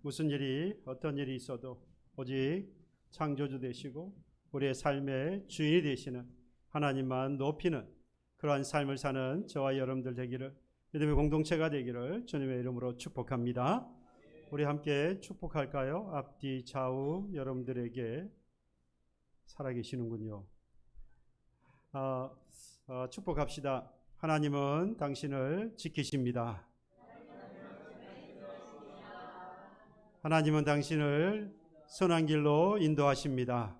무슨 일이 어떤 일이 있어도 오직 창조주 되시고 우리의 삶의 주인이 되시는 하나님만 높이는 그러한 삶을 사는 저와 여러분들 되기를, 믿음의 공동체가 되기를 주님의 이름으로 축복합니다. 우리 함께 축복할까요? 앞뒤 좌우 여러분들에게 살아계시는군요. 축복합시다. 하나님은 당신을 지키십니다. 하나님은 당신을 선한 길로 인도하십니다.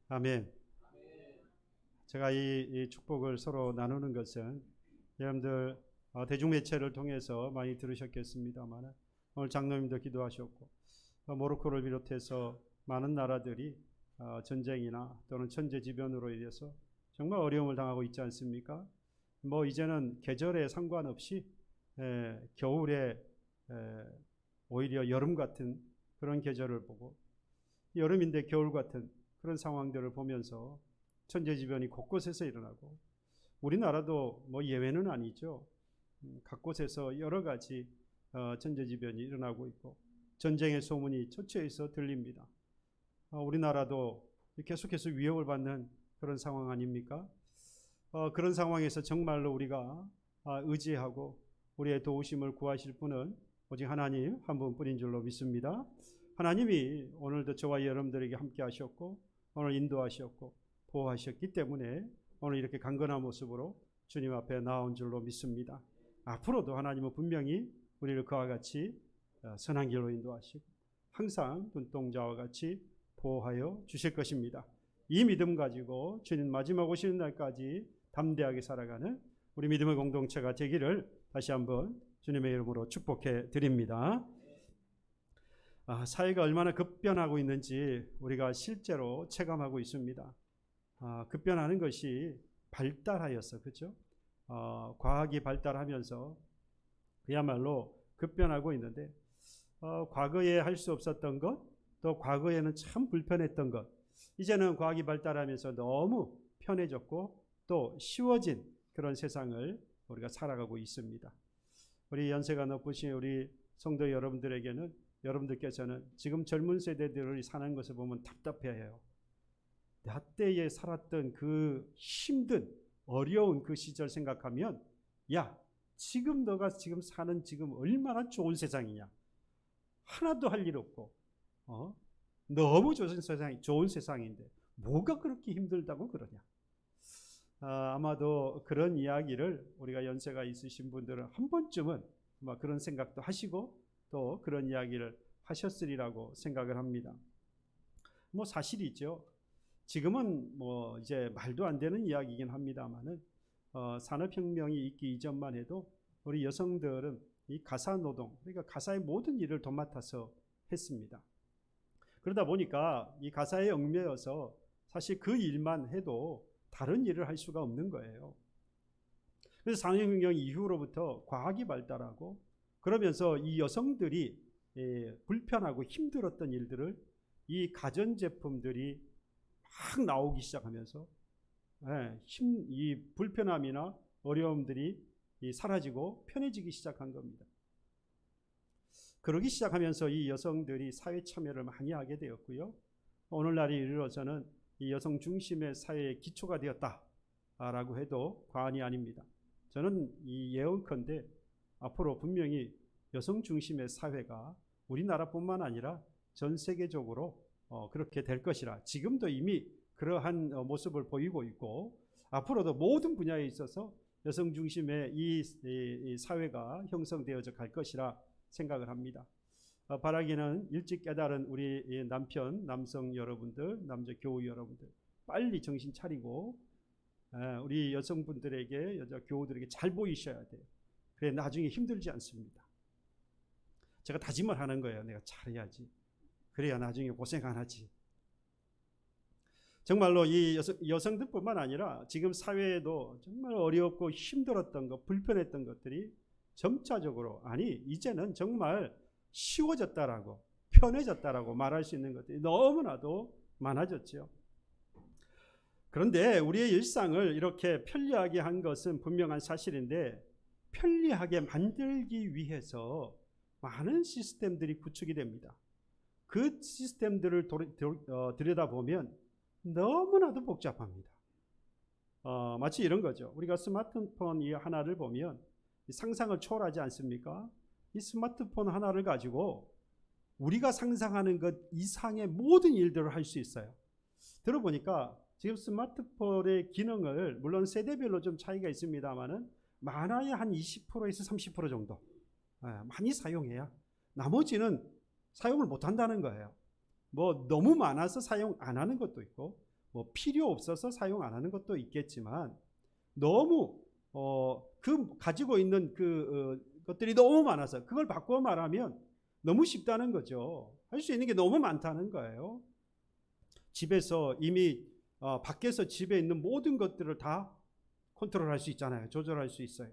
아멘. 제가 이 축복을 서로 나누는 것은 여러분들 대중매체를 통해서 많이 들으셨겠습니다만, 오늘 장로님도 기도하셨고 모로코를 비롯해서 많은 나라들이 전쟁이나 또는 천재지변으로 인해서 정말 어려움을 당하고 있지 않습니까? 이제는 계절에 상관없이 겨울에 오히려 여름 같은 그런 계절을 보고, 여름인데 겨울 같은 그런 상황들을 보면서 천재지변이 곳곳에서 일어나고, 우리나라도 예외는 아니죠. 각 곳에서 여러 가지 천재지변이 일어나고 있고 전쟁의 소문이 처처에서 들립니다. 우리나라도 계속해서 위협을 받는 그런 상황 아닙니까? 그런 상황에서 정말로 우리가 의지하고 우리의 도우심을 구하실 분은 오직 하나님 한 분뿐인 줄로 믿습니다. 하나님이 오늘도 저와 여러분들에게 함께 하셨고 오늘 인도하셨고 보호하셨기 때문에 오늘 이렇게 강건한 모습으로 주님 앞에 나온 줄로 믿습니다. 앞으로도 하나님은 분명히 우리를 그와 같이 선한 길로 인도하시고 항상 눈동자와 같이 보호하여 주실 것입니다. 이 믿음 가지고 주님 마지막 오시는 날까지 담대하게 살아가는 우리 믿음의 공동체가 되기를 다시 한번 주님의 이름으로 축복해 드립니다. 사회가 얼마나 급변하고 있는지 우리가 실제로 체감하고 있습니다. 급변하는 것이 발달하여서, 그렇죠? 과학이 발달하면서 그야말로 급변하고 있는데, 과거에 할 수 없었던 것, 또 과거에는 참 불편했던 것, 이제는 과학이 발달하면서 너무 편해졌고 또 쉬워진 그런 세상을 우리가 살아가고 있습니다. 우리 연세가 높으신 우리 성도 여러분들께서는 지금 젊은 세대들이 사는 것을 보면 답답해해요. 나 때에 살았던 그 힘든 어려운 그 시절 생각하면, 야, 지금 너가 지금 사는 지금 얼마나 좋은 세상이냐. 하나도 할 일 없고 너무 좋은 세상인데 뭐가 그렇게 힘들다고 그러냐. 아마도 그런 이야기를 우리가 연세가 있으신 분들은 한 번쯤은 그런 생각도 하시고 또 그런 이야기를 하셨으리라고 생각을 합니다. 사실이죠. 지금은 이제 말도 안 되는 이야기이긴 합니다만은 산업혁명이 있기 이전만 해도 우리 여성들은 이 가사노동, 그러니까 가사의 모든 일을 도맡아서 했습니다. 그러다 보니까 이 가사에 얽매여서 사실 그 일만 해도 다른 일을 할 수가 없는 거예요. 그래서 산업혁명 이후로부터 과학이 발달하고 그러면서 이 여성들이 불편하고 힘들었던 일들을 이 가전제품들이 막 나오기 시작하면서 이 불편함이나 어려움들이 사라지고 편해지기 시작한 겁니다. 그러기 시작하면서 이 여성들이 사회 참여를 많이 하게 되었고요. 오늘날에 이르러서는 이 여성 중심의 사회의 기초가 되었다라고 해도 과언이 아닙니다. 저는 이 예언컨대 앞으로 분명히 여성 중심의 사회가 우리나라뿐만 아니라 전 세계적으로 그렇게 될 것이라, 지금도 이미 그러한 모습을 보이고 있고 앞으로도 모든 분야에 있어서 여성 중심의 이 사회가 형성되어져 갈 것이라 생각을 합니다. 바라기는 일찍 깨달은 우리 남성 여러분들, 남자 교우 여러분들, 빨리 정신 차리고 우리 여성분들에게, 여자 교우들에게 잘 보이셔야 돼요. 그래 나중에 힘들지 않습니다. 제가 다짐을 하는 거예요. 내가 잘해야지. 그래야 나중에 고생 안 하지. 정말로 이 여성들뿐만 아니라 지금 사회에도 정말 어렵고 힘들었던 것, 불편했던 것들이 점차적으로, 이제는 정말 쉬워졌다라고, 편해졌다라고 말할 수 있는 것들이 너무나도 많아졌죠. 그런데 우리의 일상을 이렇게 편리하게 한 것은 분명한 사실인데, 편리하게 만들기 위해서 많은 시스템들이 구축이 됩니다. 그 시스템들을 들여다보면 너무나도 복잡합니다. 마치 이런 거죠. 우리가 스마트폰 이 하나를 보면 상상을 초월하지 않습니까? 이 스마트폰 하나를 가지고 우리가 상상하는 것 이상의 모든 일들을 할 수 있어요. 들어보니까 지금 스마트폰의 기능을 물론 세대별로 좀 차이가 있습니다만은 많아야 한 20%에서 30% 정도 많이 사용해야 나머지는 사용을 못 한다는 거예요. 뭐 너무 많아서 사용 안 하는 것도 있고 뭐 필요 없어서 사용 안 하는 것도 있겠지만 너무 그 가지고 있는 것들이 너무 많아서 그걸 바꿔 말하면 너무 쉽다는 거죠. 할 수 있는 게 너무 많다는 거예요. 집에서 이미 밖에서 집에 있는 모든 것들을 다 컨트롤할 수 있잖아요. 조절할 수 있어요.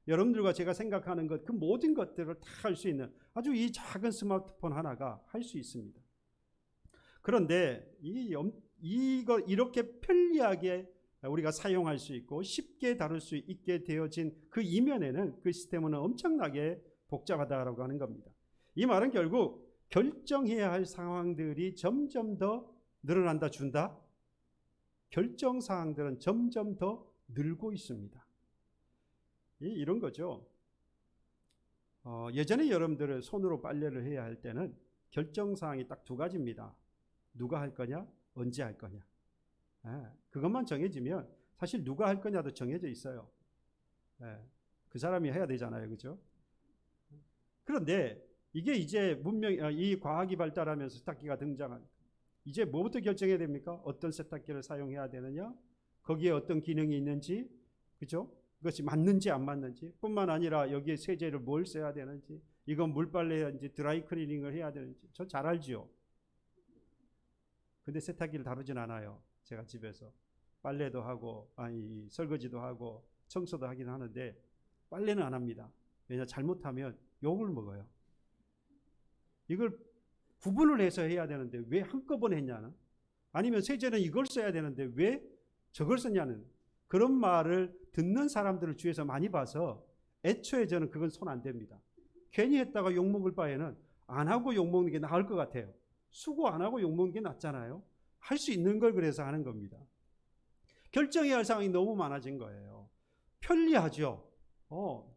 여러분들과 제가 생각하는 것, 그 모든 것들을 다 할 수 있는 아주 이 작은 스마트폰 하나가 할 수 있습니다. 그런데 이거 이렇게 편리하게 우리가 사용할 수 있고 쉽게 다룰 수 있게 되어진 그 이면에는 그 시스템은 엄청나게 복잡하다라고 하는 겁니다. 이 말은 결국 결정해야 할 상황들이 점점 더 늘어난다 준다. 결정 사항들은 점점 더 늘고 있습니다. 이런 거죠. 예전에 여러분들은 손으로 빨래를 해야 할 때는 결정 사항이 딱 두 가지입니다. 누가 할 거냐, 언제 할 거냐. 그것만 정해지면 사실 누가 할 거냐도 정해져 있어요. 그 사람이 해야 되잖아요, 그죠? 그런데 이게 이제 이 과학이 발달하면서 세탁기가 등장한 이제 뭐부터 결정해야 됩니까? 어떤 세탁기를 사용해야 되느냐, 거기에 어떤 기능이 있는지, 그죠? 그것이 맞는지 안 맞는지 뿐만 아니라 여기에 세제를 뭘 써야 되는지, 이건 물빨래인지 드라이 클리닝을 해야 되는지 저 잘 알지요. 근데 세탁기를 다루진 않아요. 제가 집에서 빨래도 하고 설거지도 하고 청소도 하긴 하는데 빨래는 안 합니다. 왜냐 잘못하면 욕을 먹어요. 이걸 구분을 해서 해야 되는데 왜 한꺼번에 했냐는, 아니면 세제는 이걸 써야 되는데 왜 저걸 썼냐는 그런 말을 듣는 사람들을 주위에서 많이 봐서 애초에 저는 그건 손 안 댑니다. 괜히 했다가 욕먹을 바에는 안 하고 욕먹는 게 나을 것 같아요. 수고 안 하고 욕먹는 게 낫잖아요. 할 수 있는 걸 그래서 하는 겁니다. 결정해야 할 상황이 너무 많아진 거예요. 편리하죠.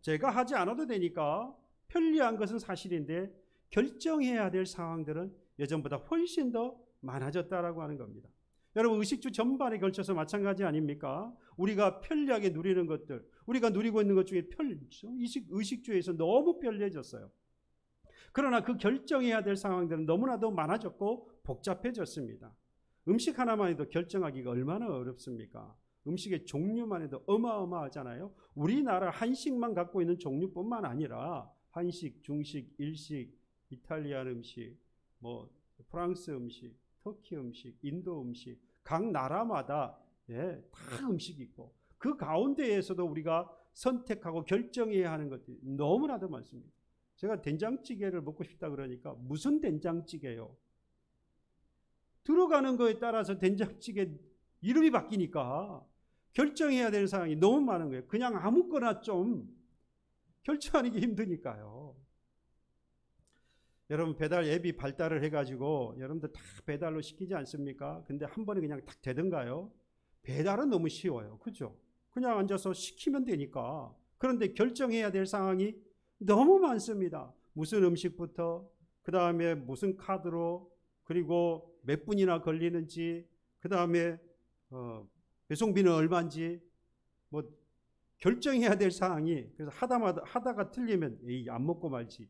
제가 하지 않아도 되니까 편리한 것은 사실인데 결정해야 될 상황들은 예전보다 훨씬 더 많아졌다라고 하는 겁니다. 여러분 의식주 전반에 걸쳐서 마찬가지 아닙니까? 우리가 편리하게 누리는 것들, 우리가 누리고 있는 것 중에 의식주에서 너무 편리해졌어요. 그러나 그 결정해야 될 상황들은 너무나도 많아졌고 복잡해졌습니다. 음식 하나만 해도 결정하기가 얼마나 어렵습니까? 음식의 종류만 해도 어마어마하잖아요. 우리나라 한식만 갖고 있는 종류뿐만 아니라 한식, 중식, 일식, 이탈리안 음식, 뭐 프랑스 음식, 터키 음식, 인도 음식, 각 나라마다 다 음식이 있고 그 가운데에서도 우리가 선택하고 결정해야 하는 것들이 너무나도 많습니다. 제가 된장찌개를 먹고 싶다 그러니까 무슨 된장찌개요? 들어가는 거에 따라서 된장찌개 이름이 바뀌니까 결정해야 되는 상황이 너무 많은 거예요. 그냥 아무거나 좀 결정하기 힘드니까요. 여러분 배달 앱이 발달을 해가지고 여러분들 다 배달로 시키지 않습니까? 근데 한 번에 그냥 딱 되던가요? 배달은 너무 쉬워요. 그죠? 그냥 앉아서 시키면 되니까. 그런데 결정해야 될 상황이 너무 많습니다. 무슨 음식부터, 그 다음에 무슨 카드로, 그리고 몇 분이나 걸리는지, 그 다음에 배송비는 얼마인지, 뭐 결정해야 될 상황이, 그래서 하다가 틀리면 에이 안 먹고 말지,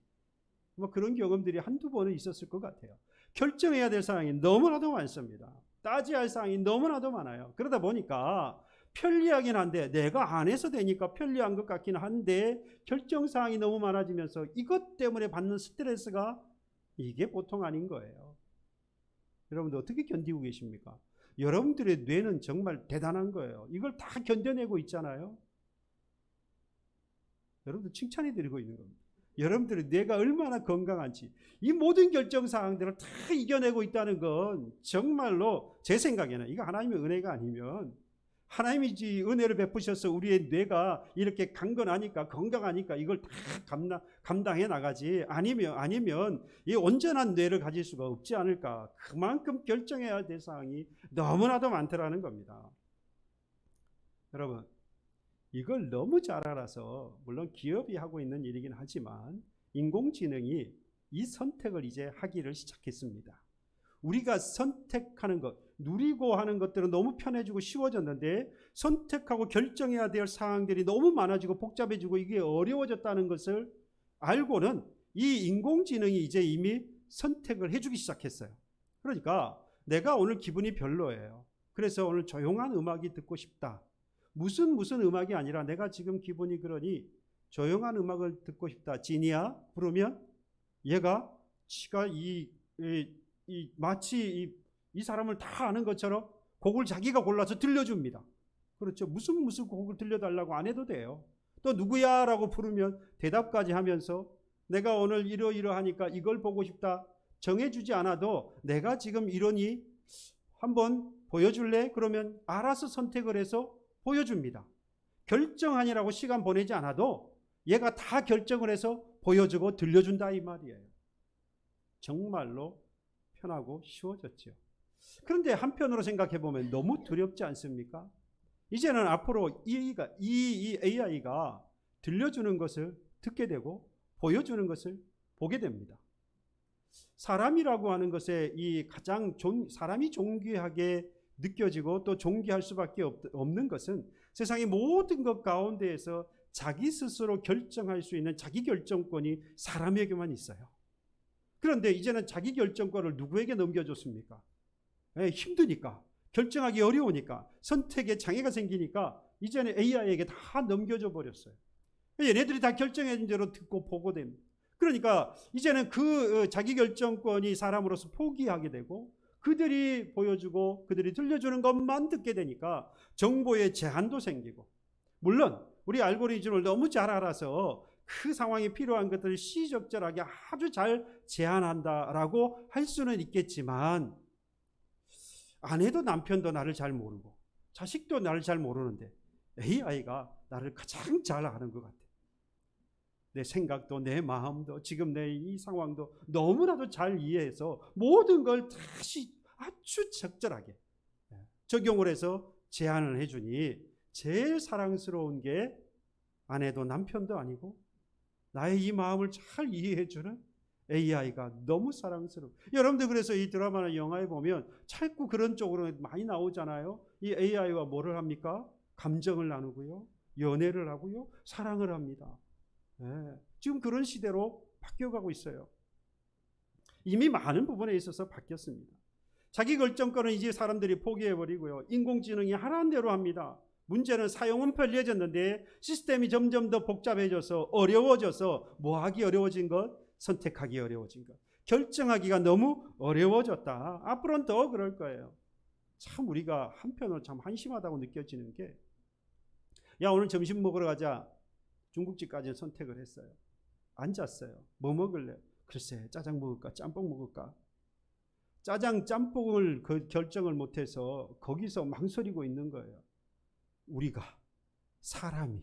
뭐 그런 경험들이 한두 번은 있었을 것 같아요. 결정해야 될 상황이 너무나도 많습니다. 따져야 할 상황이 너무나도 많아요. 그러다 보니까 편리하긴 한데 내가 안 해서 되니까 편리한 것 같긴 한데 결정 사항이 너무 많아지면서 이것 때문에 받는 스트레스가 이게 보통 아닌 거예요. 여러분들 어떻게 견디고 계십니까? 여러분들의 뇌는 정말 대단한 거예요. 이걸 다 견뎌내고 있잖아요. 여러분들 칭찬해 드리고 있는 겁니다. 여러분들의 뇌가 얼마나 건강한지, 이 모든 결정 사항들을 다 이겨내고 있다는 건 정말로 제 생각에는 이거 하나님의 은혜가 아니면 하나님이 은혜를 베푸셔서 우리의 뇌가 이렇게 강건하니까 건강하니까 이걸 다 감당해 나가지, 아니면 이 온전한 뇌를 가질 수가 없지 않을까. 그만큼 결정해야 될 사항이 너무나도 많더라는 겁니다. 여러분, 이걸 너무 잘 알아서, 물론 기업이 하고 있는 일이긴 하지만 인공지능이 이 선택을 이제 하기를 시작했습니다. 우리가 선택하는 것, 누리고 하는 것들은 너무 편해지고 쉬워졌는데 선택하고 결정해야 될 사항들이 너무 많아지고 복잡해지고 이게 어려워졌다는 것을 알고는 이 인공지능이 이제 이미 선택을 해주기 시작했어요. 그러니까 내가 오늘 기분이 별로예요. 그래서 오늘 조용한 음악이 듣고 싶다. 무슨 음악이 아니라 내가 지금 기분이 그러니 조용한 음악을 듣고 싶다. 지니야 부르면 얘가 지가 마치 이 사람을 다 아는 것처럼 곡을 자기가 골라서 들려줍니다. 그렇죠. 무슨 곡을 들려달라고 안 해도 돼요. 또 누구야 라고 부르면 대답까지 하면서 내가 오늘 이러이러하니까 이걸 보고 싶다. 정해주지 않아도 내가 지금 이러니 한번 보여줄래? 그러면 알아서 선택을 해서 보여줍니다. 결정하느라고 시간 보내지 않아도 얘가 다 결정을 해서 보여주고 들려준다 이 말이에요. 정말로 편하고 쉬워졌죠. 그런데 한편으로 생각해 보면 너무 두렵지 않습니까? 이제는 앞으로 이 AI가 들려주는 것을 듣게 되고 보여주는 것을 보게 됩니다. 사람이라고 하는 것에 이 가장 사람이 존귀하게 느껴지고 또 존귀할 수밖에 없는 것은 세상의 모든 것 가운데에서 자기 스스로 결정할 수 있는 자기 결정권이 사람에게만 있어요. 그런데 이제는 자기 결정권을 누구에게 넘겨줬습니까? 힘드니까, 결정하기 어려우니까, 선택에 장애가 생기니까 이제는 AI에게 다 넘겨줘 버렸어요. 얘네들이 다 결정해준 대로 듣고 보고 됩니다. 그러니까 이제는 그 자기 결정권이 사람으로서 포기하게 되고 그들이 보여주고 그들이 들려주는 것만 듣게 되니까 정보의 제한도 생기고, 물론 우리 알고리즘을 너무 잘 알아서 그 상황에 필요한 것들을 시적절하게 아주 잘 제한한다라고 할 수는 있겠지만 아내도 남편도 나를 잘 모르고 자식도 나를 잘 모르는데 AI가 나를 가장 잘 아는 것 같아요. 내 생각도 내 마음도 지금 내 이 상황도 너무나도 잘 이해해서 모든 걸 다시 아주 적절하게 적용을 해서 제안을 해주니 제일 사랑스러운 게 아내도 남편도 아니고 나의 이 마음을 잘 이해해주는 AI가 너무 사랑스러워. 여러분들 그래서 이 드라마나 영화에 보면 자꾸 그런 쪽으로 많이 나오잖아요. 이 AI와 뭐를 합니까? 감정을 나누고요, 연애를 하고요, 사랑을 합니다. 지금 그런 시대로 바뀌어가고 있어요. 이미 많은 부분에 있어서 바뀌었습니다. 자기 결정권은 이제 사람들이 포기해버리고요, 인공지능이 하라는 대로 합니다. 문제는 사용은 편리해졌는데 시스템이 점점 더 복잡해져서 어려워져서 뭐하기 어려워진 것? 선택하기 어려워진 것. 결정하기가 너무 어려워졌다. 앞으로는 더 그럴 거예요. 참 우리가 한편으로 참 한심하다고 느껴지는 게, 야 오늘 점심 먹으러 가자. 중국집까지 선택을 했어요. 앉았어요. 뭐 먹을래? 글쎄 짜장 먹을까 짬뽕 먹을까? 짜장 짬뽕을 결정을 못해서 거기서 망설이고 있는 거예요. 우리가 사람이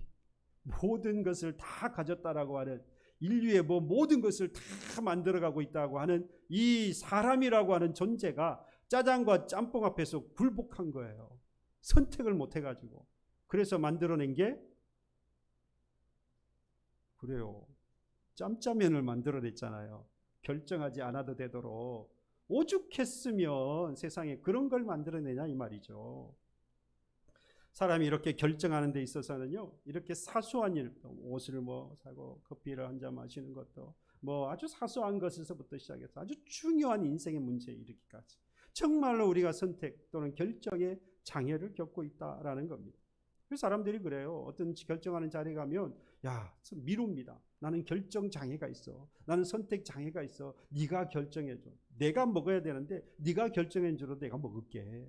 모든 것을 다 가졌다라고 하는, 인류의 모든 것을 다 만들어가고 있다고 하는 이 사람이라고 하는 존재가 짜장과 짬뽕 앞에서 굴복한 거예요. 선택을 못해가지고. 그래서 만들어낸 게 그래요. 짬짜면을 만들어냈잖아요. 결정하지 않아도 되도록. 오죽했으면 세상에 그런 걸 만들어내냐 이 말이죠. 사람이 이렇게 결정하는 데 있어서는요, 이렇게 사소한 일, 옷을 사고 커피를 한 잔 마시는 것도 아주 사소한 것에서부터 시작해서 아주 중요한 인생의 문제에 이르기까지 정말로 우리가 선택 또는 결정에 장애를 겪고 있다라는 겁니다. 그래서 사람들이 그래요. 어떤 결정하는 자리에 가면 미룹니다. 나는 결정 장애가 있어. 나는 선택 장애가 있어. 네가 결정해줘. 내가 먹어야 되는데 네가 결정해줘도 내가 먹을게.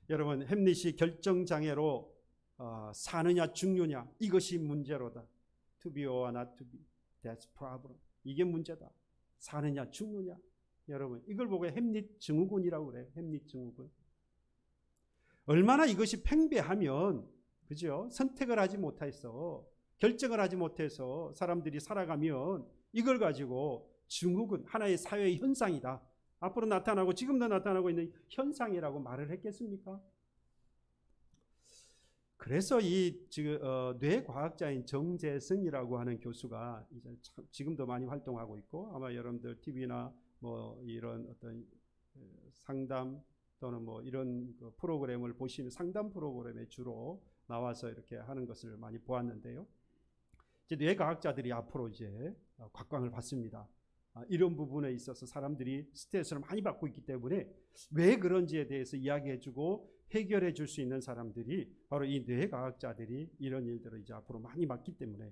여러분, 햄릿이 결정 장애로 사느냐 죽느냐 이것이 문제로다. To be or not to be. That's problem. 이게 문제다. 사느냐 죽느냐. 여러분 이걸 보고 햄릿 증후군이라고 그래요. 햄릿 증후군. 얼마나 이것이 팽배하면, 그죠? 선택을 하지 못해서, 결정을 하지 못해서 사람들이 살아가면 이걸 가지고 증후군, 하나의 사회의 현상이다, 앞으로 나타나고 지금도 나타나고 있는 현상이라고 말을 했겠습니까? 그래서 뇌과학자인 정재승이라고 하는 교수가 이제 지금도 많이 활동하고 있고, 아마 여러분들 TV나 뭐 이런 어떤 상담 또는 뭐 이런 프로그램을 보시면 상담 프로그램에 주로 나와서 이렇게 하는 것을 많이 보았는데요. 이제 뇌과학자들이 앞으로 이제 곽광을 받습니다. 이런 부분에 있어서 사람들이 스트레스를 많이 받고 있기 때문에 왜 그런지에 대해서 이야기해주고 해결해 줄 수 있는 사람들이 바로 이 뇌과학자들이 이런 일들을 이제 앞으로 많이 맡기 때문에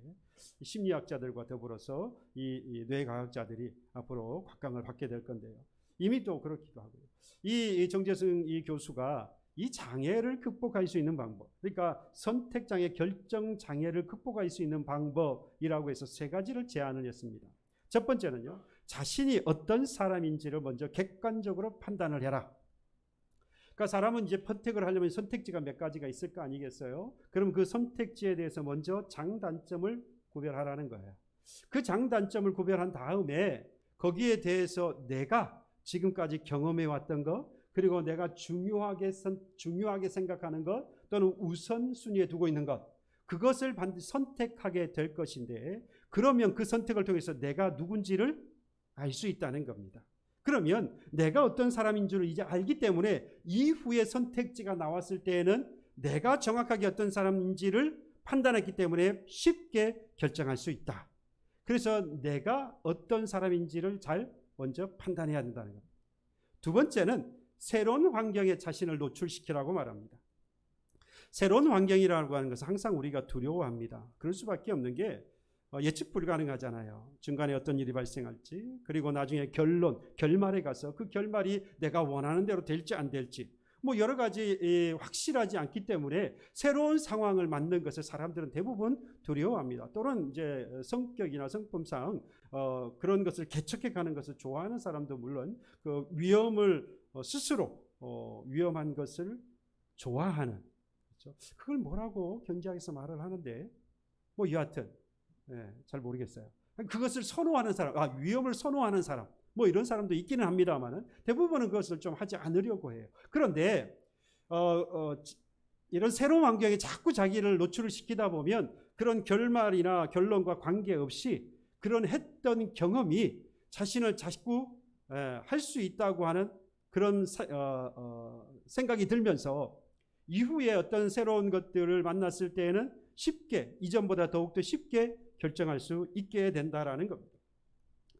심리학자들과 더불어서 이 뇌과학자들이 앞으로 곽광을 받게 될 건데요. 이미 또 그렇기도 하고요. 이 정재승 이 교수가 이 장애를 극복할 수 있는 방법, 그러니까 선택장애, 결정장애를 극복할 수 있는 방법이라고 해서 3가지를 제안을 했습니다. 첫 번째는요, 자신이 어떤 사람인지를 먼저 객관적으로 판단을 해라. 그러니까 사람은 이제 선택을 하려면 선택지가 몇 가지가 있을 거 아니겠어요? 그럼 그 선택지에 대해서 먼저 장단점을 구별하라는 거예요. 그 장단점을 구별한 다음에 거기에 대해서 내가 지금까지 경험해 왔던 것, 그리고 내가 중요하게 생각하는 것 또는 우선순위에 두고 있는 것, 그것을 반드시 선택하게 될 것인데, 그러면 그 선택을 통해서 내가 누군지를 알 수 있다는 겁니다. 그러면 내가 어떤 사람인 줄을 이제 알기 때문에 이후에 선택지가 나왔을 때에는 내가 정확하게 어떤 사람인지를 판단했기 때문에 쉽게 결정할 수 있다. 그래서 내가 어떤 사람인지를 잘 먼저 판단해야 된다는 겁니다. 두 번째는 새로운 환경에 자신을 노출시키라고 말합니다. 새로운 환경이라고 하는 것은 항상 우리가 두려워합니다. 그럴 수밖에 없는 게 예측 불가능하잖아요. 중간에 어떤 일이 발생할지, 그리고 나중에 결말에 가서 그 결말이 내가 원하는 대로 될지 안 될지, 뭐 여러 가지 확실하지 않기 때문에 새로운 상황을 맞는 것을 사람들은 대부분 두려워합니다. 또는 이제 성격이나 성품상 그런 것을 개척해 가는 것을 좋아하는 사람도 물론 그 위험을 스스로 위험한 것을 좋아하는, 그렇죠? 그걸 뭐라고 경제학에서 말을 하는데 뭐 여하튼 잘 모르겠어요. 그것을 선호하는 사람, 위험을 선호하는 사람, 뭐 이런 사람도 있기는 합니다만은 대부분은 그것을 좀 하지 않으려고 해요. 그런데 이런 새로운 환경에 자꾸 자기를 노출을 시키다 보면 그런 결말이나 결론과 관계없이 그런 했던 경험이 자신을 자꾸 할 수 있다고 하는 그런 생각이 들면서 이후에 어떤 새로운 것들을 만났을 때에는 쉽게, 이전보다 더욱더 쉽게 결정할 수 있게 된다라는 겁니다.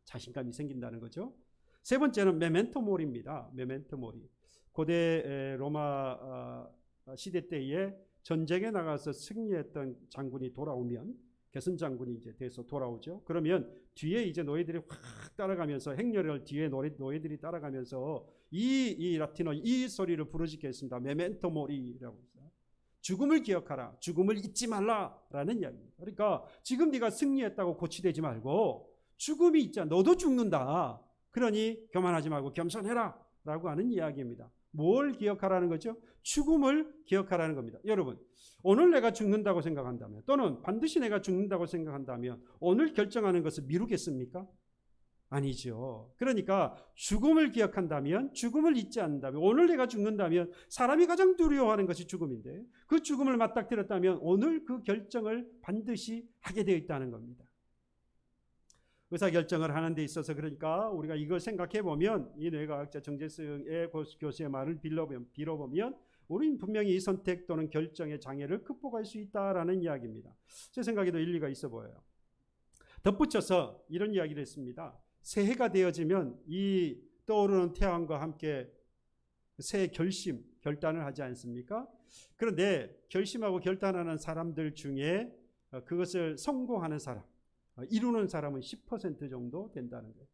자신감이 생긴다는 거죠. 세 번째는 메멘토 모리입니다. 메멘토 모리. 고대 로마 시대 때에 전쟁에 나가서 승리했던 장군이 돌아오면, 개선 장군이 이제 돼서 돌아오죠. 그러면 뒤에 이제 노예들이 확 따라가면서, 행렬을 뒤에 노예들이 따라가면서 이 라틴어 이 소리를 부르짖겠습니다. 메멘토 모리라고 했어요. 죽음을 기억하라, 죽음을 잊지 말라라는 이야기입니다. 그러니까 지금 네가 승리했다고 고치되지 말고 죽음이 있잖아, 너도 죽는다. 그러니 교만하지 말고 겸손해라 라고 하는 이야기입니다. 뭘 기억하라는 거죠? 죽음을 기억하라는 겁니다. 여러분, 오늘 내가 죽는다고 생각한다면, 또는 반드시 내가 죽는다고 생각한다면 오늘 결정하는 것을 미루겠습니까? 아니죠. 그러니까 죽음을 기억한다면, 죽음을 잊지 않는다면, 오늘 내가 죽는다면, 사람이 가장 두려워하는 것이 죽음인데 그 죽음을 맞닥뜨렸다면 오늘 그 결정을 반드시 하게 되어 있다는 겁니다. 의사결정을 하는 데 있어서, 그러니까 우리가 이걸 생각해 보면, 이 뇌과학자 정재승의 교수의 말을 빌어보면 우리는 분명히 이 선택 또는 결정의 장애를 극복할 수 있다라는 이야기입니다. 제 생각에도 일리가 있어 보여요. 덧붙여서 이런 이야기를 했습니다. 새해가 되어지면 이 떠오르는 태양과 함께 새해 결단을 하지 않습니까? 그런데 결심하고 결단하는 사람들 중에 그것을 성공하는 사람, 이루는 사람은 10% 정도 된다는 거예요.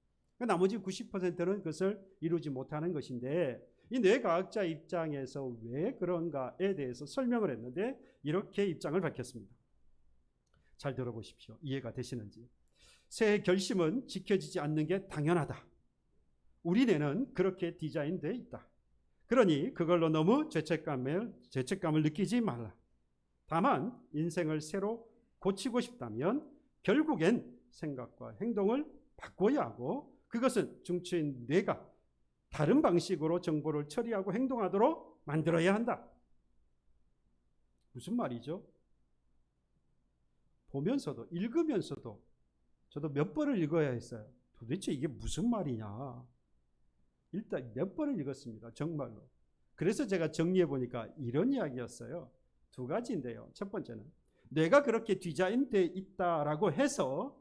나머지 90%는 그것을 이루지 못하는 것인데, 이 뇌과학자 입장에서 왜 그런가에 대해서 설명을 했는데 이렇게 입장을 밝혔습니다. 잘 들어보십시오. 이해가 되시는지. 새해 결심은 지켜지지 않는 게 당연하다. 우리 뇌는 그렇게 디자인되어 있다. 그러니 그걸로 너무 죄책감을 느끼지 말라. 다만 인생을 새로 고치고 싶다면 결국엔 생각과 행동을 바꿔야 하고, 그것은 중추인 뇌가 다른 방식으로 정보를 처리하고 행동하도록 만들어야 한다. 무슨 말이죠? 보면서도 읽으면서도 저도 몇 번을 읽어야 했어요. 도대체 이게 무슨 말이냐. 일단 몇 번을 읽었습니다. 정말로. 그래서 제가 정리해 보니까 이런 이야기였어요. 두 가지인데요. 첫 번째는 뇌가 그렇게 디자인되어 있다라고 해서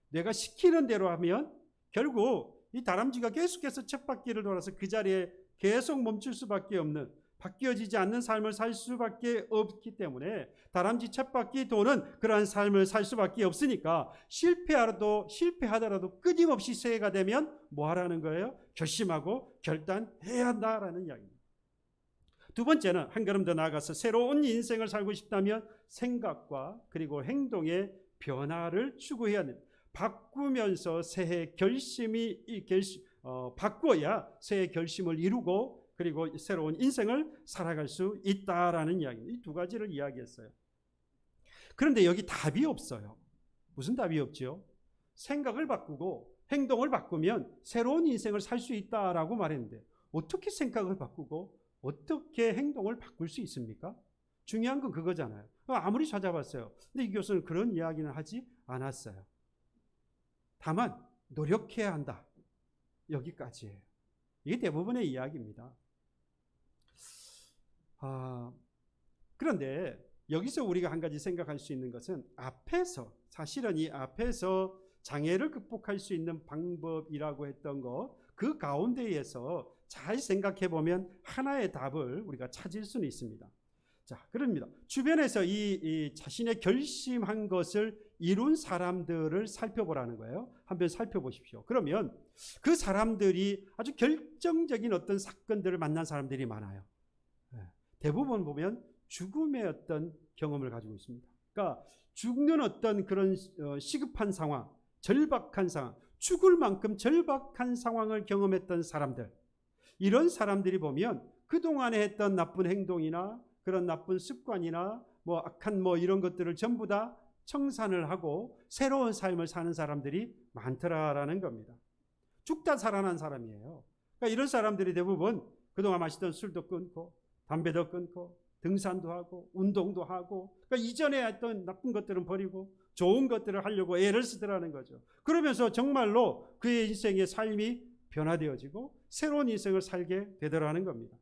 뇌가 시키는 대로 하면 결국 이 다람쥐가 계속해서 쳇바퀴를 돌아서 그 자리에 계속 멈출 수밖에 없는, 바뀌어지지 않는 삶을 살 수밖에 없기 때문에 다람쥐 쳇바퀴 도는 그러한 삶을 살 수밖에 없으니까 실패하더라도 끊임없이 새해가 되면 뭐 하라는 거예요? 결심하고 결단해야 한다라는 이야기입니다. 두 번째는 한 걸음 더 나아가서 새로운 인생을 살고 싶다면 생각과 그리고 행동의 변화를 추구해야 합니다. 바꾸면서 바꿔야 새해 결심을 이루고 그리고 새로운 인생을 살아갈 수 있다라는 이야기입니다. 이 두 가지를 이야기했어요. 그런데 여기 답이 없어요. 무슨 답이 없죠? 생각을 바꾸고 행동을 바꾸면 새로운 인생을 살 수 있다라고 말했는데 어떻게 생각을 바꾸고 어떻게 행동을 바꿀 수 있습니까? 중요한 건 그거잖아요. 아무리 찾아봤어요. 근데 이 교수는 그런 이야기는 하지 않았어요. 다만 노력해야 한다. 여기까지예요. 이게 대부분의 이야기입니다. 그런데 여기서 우리가 한 가지 생각할 수 있는 것은 사실은 이 앞에서 장애를 극복할 수 있는 방법이라고 했던 것, 그 가운데에서 잘 생각해 보면 하나의 답을 우리가 찾을 수는 있습니다. 자, 그럽니다. 주변에서 이 자신의 결심한 것을 이룬 사람들을 살펴보라는 거예요. 한번 살펴보십시오. 그러면 그 사람들이 아주 결정적인 어떤 사건들을 만난 사람들이 많아요. 대부분 보면 죽음의 어떤 경험을 가지고 있습니다. 그러니까 죽는 어떤 그런 시급한 상황, 절박한 상황, 죽을 만큼 절박한 상황을 경험했던 사람들, 이런 사람들이 보면 그동안에 했던 나쁜 행동이나 그런 나쁜 습관이나 악한 이런 것들을 전부 다 청산을 하고 새로운 삶을 사는 사람들이 많더라라는 겁니다. 죽다 살아난 사람이에요. 그러니까 이런 사람들이 대부분 그동안 마시던 술도 끊고 담배도 끊고 등산도 하고 운동도 하고, 그러니까 이전에 했던 나쁜 것들은 버리고 좋은 것들을 하려고 애를 쓰더라는 거죠. 그러면서 정말로 그의 인생의 삶이 변화되어지고 새로운 인생을 살게 되더라는 겁니다.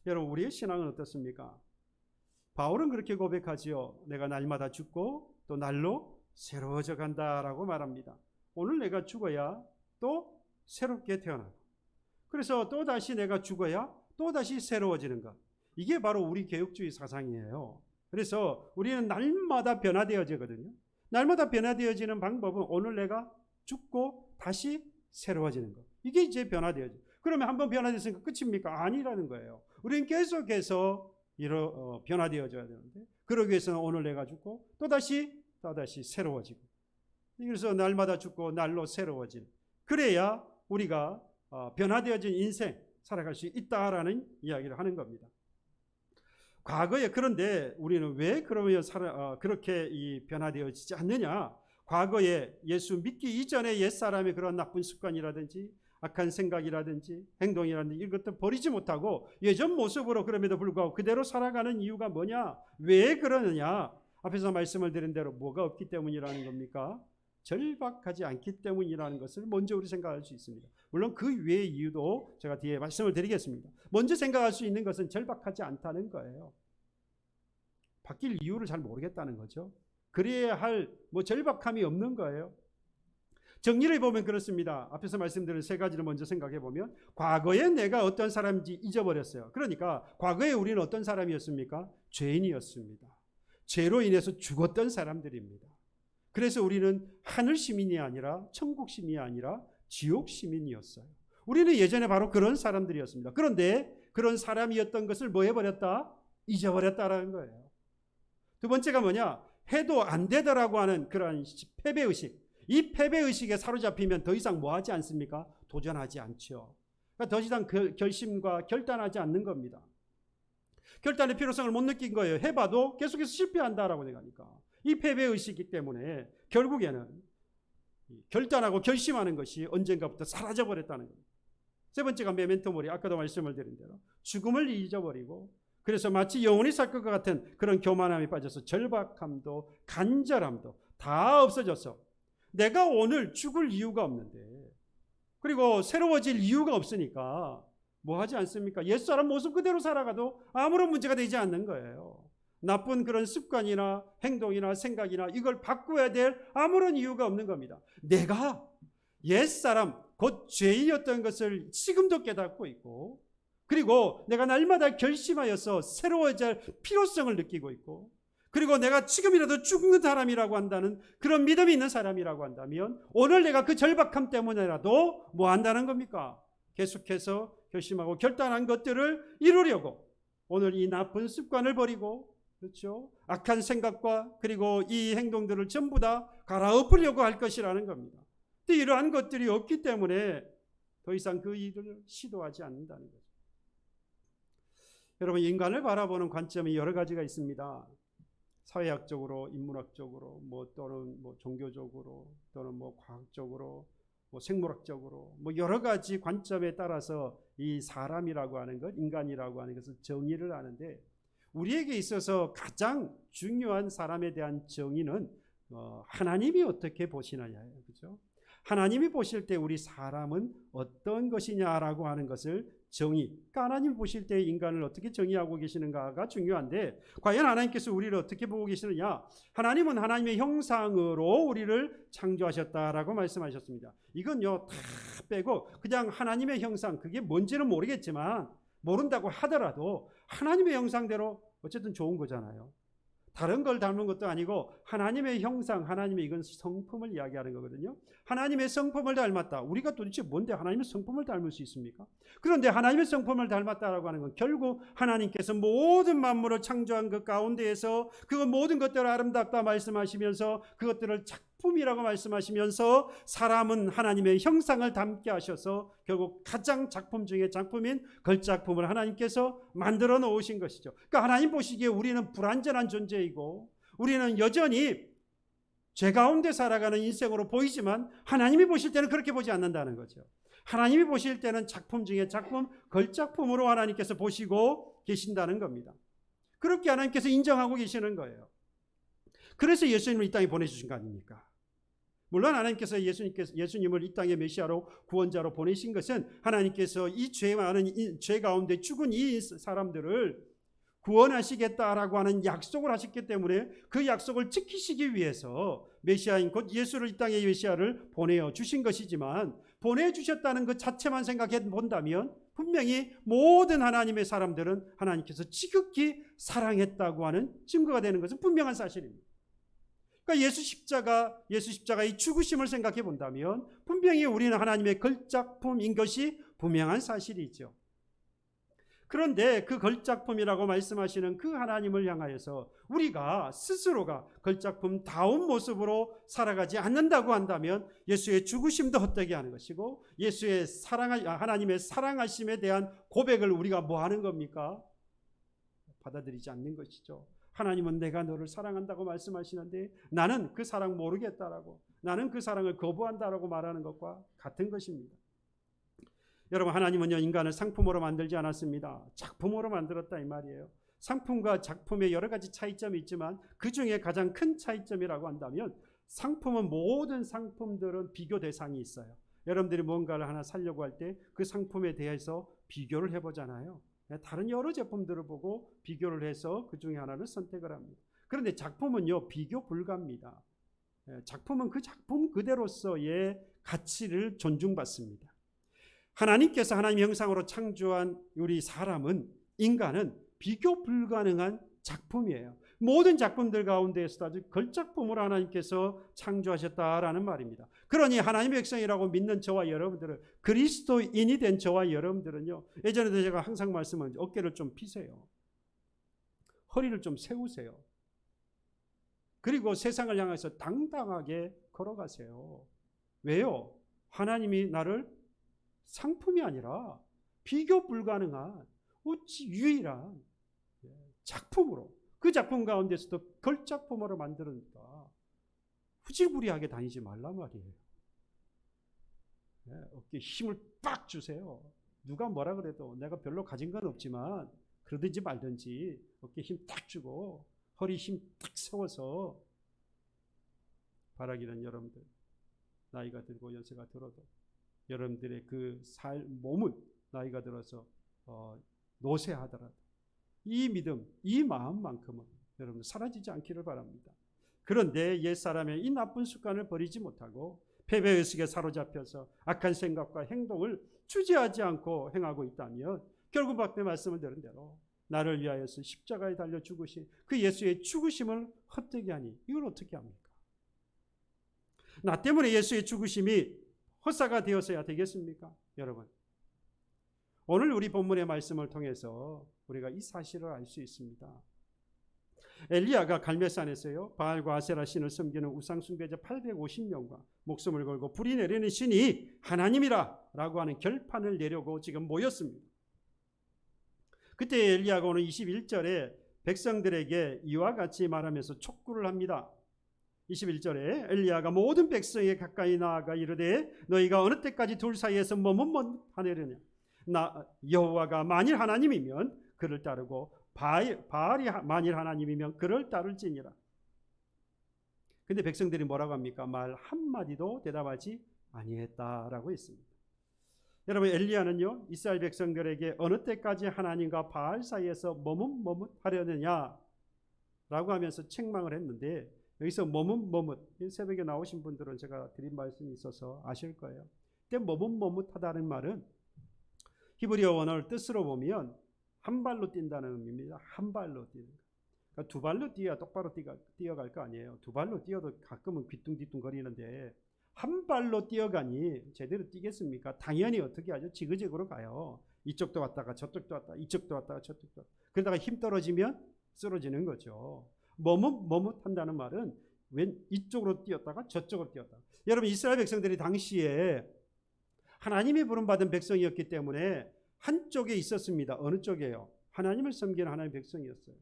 여러분, 우리의 신앙은 어떻습니까? 바울은 그렇게 고백하지요. 내가 날마다 죽고 또 날로 새로워져 간다라고 말합니다. 오늘 내가 죽어야 또 새롭게 태어나고, 그래서 또다시 내가 죽어야 또다시 새로워지는 것. 이게 바로 우리 개혁주의 사상이에요. 그래서 우리는 날마다 변화되어지거든요. 날마다 변화되어지는 방법은 오늘 내가 죽고 다시 새로워지는 것. 이게 이제 변화되어져. 그러면 한번 변화됐으니까 끝입니까? 아니라는 거예요. 우리는 계속해서 변화되어져야 되는데, 그러기 위해서는 오늘 내가 죽고 또다시 새로워지고, 그래서 날마다 죽고 날로 새로워지는, 그래야 우리가 변화되어진 인생 살아갈 수 있다라는 이야기를 하는 겁니다. 과거에, 그런데 우리는 왜 그러면 그렇게 변화되어지지 않느냐? 과거에 예수 믿기 이전에 옛사람의 그런 나쁜 습관이라든지 악한 생각이라든지 행동이라든지 이것도 버리지 못하고 예전 모습으로 그럼에도 불구하고 그대로 살아가는 이유가 뭐냐? 왜 그러느냐? 앞에서 말씀을 드린 대로 뭐가 없기 때문이라는 겁니까? 절박하지 않기 때문이라는 것을 먼저 우리 생각할 수 있습니다. 물론 그 외의 이유도 제가 뒤에 말씀을 드리겠습니다. 먼저 생각할 수 있는 것은 절박하지 않다는 거예요. 바뀔 이유를 잘 모르겠다는 거죠. 그래야 할 절박함이 없는 거예요. 정리를 해보면 그렇습니다. 앞에서 말씀드린 세 가지를 먼저 생각해 보면, 과거에 내가 어떤 사람인지 잊어버렸어요. 그러니까 과거에 우리는 어떤 사람이었습니까? 죄인이었습니다. 죄로 인해서 죽었던 사람들입니다. 그래서 우리는 하늘 시민이 아니라 천국 시민이 아니라 지옥 시민이었어요. 우리는 예전에 바로 그런 사람들이었습니다. 그런데 그런 사람이었던 것을 뭐 해버렸다? 잊어버렸다라는 거예요. 두 번째가 뭐냐? 해도 안 되더라고 하는 그런 패배의식. 이 패배의식에 사로잡히면 더 이상 뭐 하지 않습니까? 도전하지 않죠. 그러니까 더 이상 결심과 결단하지 않는 겁니다. 결단의 필요성을 못 느낀 거예요. 해봐도 계속해서 실패한다라고 생각하니까. 이 패배의식이기 때문에 결국에는 결단하고 결심하는 것이 언젠가부터 사라져버렸다는 겁니다. 세 번째가 메멘토 모리, 아까도 말씀을 드린 대로 죽음을 잊어버리고, 그래서 마치 영혼이 살 것 같은 그런 교만함에 빠져서 절박함도 간절함도 다 없어져서 내가 오늘 죽을 이유가 없는데, 그리고 새로워질 이유가 없으니까 뭐 하지 않습니까? 옛사람 모습 그대로 살아가도 아무런 문제가 되지 않는 거예요. 나쁜 그런 습관이나 행동이나 생각이나 이걸 바꿔야 될 아무런 이유가 없는 겁니다. 내가 옛사람 곧 죄이었던 것을 지금도 깨닫고 있고, 그리고 내가 날마다 결심하여서 새로워질 필요성을 느끼고 있고, 그리고 내가 지금이라도 죽는 사람이라고 한다는 그런 믿음이 있는 사람이라고 한다면 오늘 내가 그 절박함 때문에라도 뭐 한다는 겁니까? 계속해서 결심하고 결단한 것들을 이루려고 오늘 이 나쁜 습관을 버리고, 그렇죠? 악한 생각과 그리고 이 행동들을 전부 다 갈아엎으려고 할 것이라는 겁니다. 근데 이러한 것들이 없기 때문에 더 이상 그 일을 시도하지 않는다는 거죠. 여러분, 인간을 바라보는 관점이 여러 가지가 있습니다. 사회학적으로, 인문학적으로, 또는 종교적으로, 또는 과학적으로, 생물학적으로, 여러 가지 관점에 따라서 이 사람이라고 하는 것, 인간이라고 하는 것을 정의를 하는데, 우리에게 있어서 가장 중요한 사람에 대한 정의는 하나님이 어떻게 보시느냐예요. 그렇죠? 하나님이 보실 때 우리 사람은 어떤 것이냐라고 하는 것을 그러니까 하나님 보실 때 인간을 어떻게 정의하고 계시는가가 중요한데, 과연 하나님께서 우리를 어떻게 보고 계시느냐? 하나님은 하나님의 형상으로 우리를 창조하셨다라고 말씀하셨습니다. 이건요 다 빼고 그냥 하나님의 형상, 그게 뭔지는 모르겠지만, 모른다고 하더라도 하나님의 형상대로 어쨌든 좋은 거잖아요. 다른 걸 닮은 것도 아니고 하나님의 형상, 하나님의 이건 성품을 이야기하는 거거든요. 하나님의 성품을 닮았다. 우리가 도대체 뭔데 하나님의 성품을 닮을 수 있습니까? 그런데 하나님의 성품을 닮았다라고 하는 건 결국 하나님께서 모든 만물을 창조한 그 가운데에서 그 모든 것들을 아름답다 말씀하시면서 그것들을 작품이라고 말씀하시면서 사람은 하나님의 형상을 담게 하셔서 결국 가장 작품 중에 작품인 걸작품을 하나님께서 만들어 놓으신 것이죠. 그러니까 하나님 보시기에 우리는 불완전한 존재이고 우리는 여전히 죄 가운데 살아가는 인생으로 보이지만 하나님이 보실 때는 그렇게 보지 않는다는 거죠. 하나님이 보실 때는 작품 중에 작품, 걸작품으로 하나님께서 보시고 계신다는 겁니다. 그렇게 하나님께서 인정하고 계시는 거예요. 그래서 예수님을 이 땅에 보내주신 거 아닙니까? 물론 하나님께서 예수님을 이 땅에 메시아로 구원자로 보내신 것은 하나님께서 이 죄 많은 죄 가운데 죽은 이 사람들을 구원하시겠다라고 하는 약속을 하셨기 때문에 그 약속을 지키시기 위해서 메시아인 곧 예수를 이 땅에 메시아를 보내어 주신 것이지만, 보내주셨다는 것 자체만 생각해 본다면 분명히 모든 하나님의 사람들은 하나님께서 지극히 사랑했다고 하는 증거가 되는 것은 분명한 사실입니다. 그러니까 예수 십자가의 죽으심을 생각해 본다면 분명히 우리는 하나님의 걸작품인 것이 분명한 사실이죠. 그런데 그 걸작품이라고 말씀하시는 그 하나님을 향하여서 우리가 스스로가 걸작품다운 모습으로 살아가지 않는다고 한다면 예수의 죽으심도 헛되게 하는 것이고, 예수의 하나님의 사랑하심에 대한 고백을 우리가 뭐 하는 겁니까? 받아들이지 않는 것이죠. 하나님은 내가 너를 사랑한다고 말씀하시는데 나는 그 사랑 모르겠다라고, 나는 그 사랑을 거부한다라고 말하는 것과 같은 것입니다. 여러분, 하나님은요 인간을 상품으로 만들지 않았습니다. 작품으로 만들었다 이 말이에요. 상품과 작품의 여러 가지 차이점이 있지만 그 중에 가장 큰 차이점이라고 한다면, 상품은 모든 상품들은 비교 대상이 있어요. 여러분들이 뭔가를 하나 사려고 할 때 그 상품에 대해서 비교를 해보잖아요. 다른 여러 제품들을 보고 비교를 해서 그 중에 하나를 선택을 합니다. 그런데 작품은요 비교 불가입니다. 작품은 그 작품 그대로서의 가치를 존중받습니다. 하나님께서 하나님의 형상으로 창조한 우리 사람은, 인간은 비교 불가능한 작품이에요. 모든 작품들 가운데에서도 아주 걸작품으로 하나님께서 창조하셨다라는 말입니다. 그러니 하나님의 백성이라고 믿는 저와 여러분들은, 그리스도인이 된 저와 여러분들은요, 예전에도 제가 항상 말씀하는데 어깨를 좀 피세요. 허리를 좀 세우세요. 그리고 세상을 향해서 당당하게 걸어가세요. 왜요? 하나님이 나를 상품이 아니라 비교 불가능한 어찌 유일한 작품으로, 그 작품 가운데서도 걸작품으로 만들었다. 후질구리하게 다니지 말란 말이에요. 어깨에 힘을 빡 주세요. 누가 뭐라 그래도 내가 별로 가진 건 없지만 그러든지 말든지 어깨에 힘 딱 주고 허리 힘 딱 세워서 바라기는, 여러분들 나이가 들고 연세가 들어도 여러분들의 그 몸은 나이가 들어서 노쇠하더라도 이 믿음, 이 마음만큼은 여러분 사라지지 않기를 바랍니다. 그런데 옛사람의 이 나쁜 습관을 버리지 못하고 패배의식에 사로잡혀서 악한 생각과 행동을 주저하지 않고 행하고 있다면 결국 앞에 말씀을 드린 대로 나를 위하여서 십자가에 달려 죽으신 그 예수의 죽으심을 헛되게 하니 이걸 어떻게 합니까? 나 때문에 예수의 죽으심이 헛사가 되어서야 되겠습니까? 여러분, 오늘 우리 본문의 말씀을 통해서 우리가 이 사실을 알 수 있습니다. 엘리야가 갈멜산에서요 바알과 아세라 신을 섬기는 우상 숭배자 850명과 목숨을 걸고 불이 내리는 신이 하나님이라 라고 하는 결판을 내려고 지금 모였습니다. 그때 엘리야가 오늘 21절에 백성들에게 이와 같이 말하면서 촉구를 합니다. 21절에 엘리야가 모든 백성에 가까이 나아가 이르되 너희가 어느 때까지 둘 사이에서 머뭇머뭇하느냐. 여호와가 만일 하나님이면 그를 따르고 바알이 만일 하나님이면 그를 따를지니라. 근데 백성들이 뭐라고 합니까? 말 한마디도 대답하지 아니했다라고 했습니다. 여러분, 엘리야는요 이스라엘 백성들에게 어느 때까지 하나님과 바알 사이에서 머뭇머뭇하려느냐 라고 하면서 책망을 했는데, 여기서 머뭇머뭇, 새벽에 나오신 분들은 제가 드린 말씀이 있어서 아실 거예요. 근데 머뭇머뭇하다는 말은 히브리어 원어를 뜻으로 보면 한 발로 뛴다는 의미입니다. 한 발로 뛰는 거. 그러니까 두 발로 뛰어야 똑바로 뛰어갈 거 아니에요. 두 발로 뛰어도 가끔은 뒤뚱뒤뚱 거리는데 한 발로 뛰어가니 제대로 뛰겠습니까? 당연히 어떻게 하죠? 지그재그로 가요. 이쪽도 왔다가 저쪽도 왔다가 이쪽도 왔다가 저쪽도 왔다가. 그러다가 힘 떨어지면 쓰러지는 거죠. 머뭇한다는 말은 웬 이쪽으로 뛰었다가 저쪽으로 뛰었다가. 여러분, 이스라엘 백성들이 당시에 하나님이 부름받은 백성이었기 때문에 한쪽에 있었습니다. 어느 쪽이에요? 하나님을 섬기는 하나님의 백성이었어요.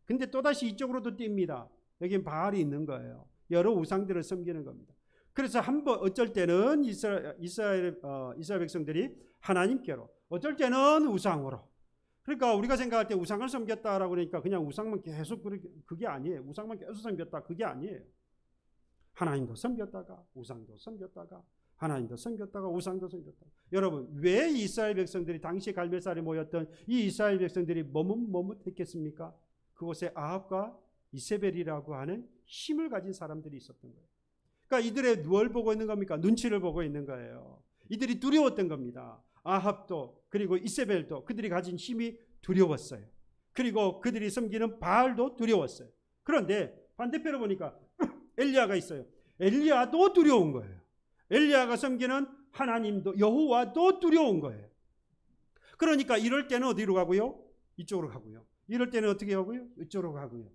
근데 또다시 이쪽으로도 뜁니다. 여기는 바알이 있는 거예요. 여러 우상들을 섬기는 겁니다. 그래서 한번 어쩔 때는 이스라엘 백성들이 하나님께로, 어쩔 때는 우상으로. 그러니까 우리가 생각할 때 우상을 섬겼다라고 그러니까 그냥 우상만 계속, 그게 아니에요. 우상만 계속 섬겼다, 그게 아니에요. 하나님도 섬겼다가 우상도 섬겼다가 하나님도 섬겼다가 우상도 섬겼다가. 여러분, 왜 이스라엘 백성들이 당시 갈멜산에 모였던 이 이스라엘 백성들이 머뭇머뭇했겠습니까? 그곳에 아합과 이세벨이라고 하는 힘을 가진 사람들이 있었던 거예요. 그러니까 이들의 뭘 보고 있는 겁니까? 눈치를 보고 있는 거예요. 이들이 두려웠던 겁니다. 아합도 그리고 이세벨도 그들이 가진 힘이 두려웠어요. 그리고 그들이 섬기는 바알도 두려웠어요. 그런데 반대편으로 보니까 엘리야가 있어요. 엘리야도 두려운 거예요. 엘리야가 섬기는 하나님도, 여호와도 두려운 거예요. 그러니까 이럴 때는 어디로 가고요? 이쪽으로 가고요. 이럴 때는 어떻게 하고요? 이쪽으로 가고요.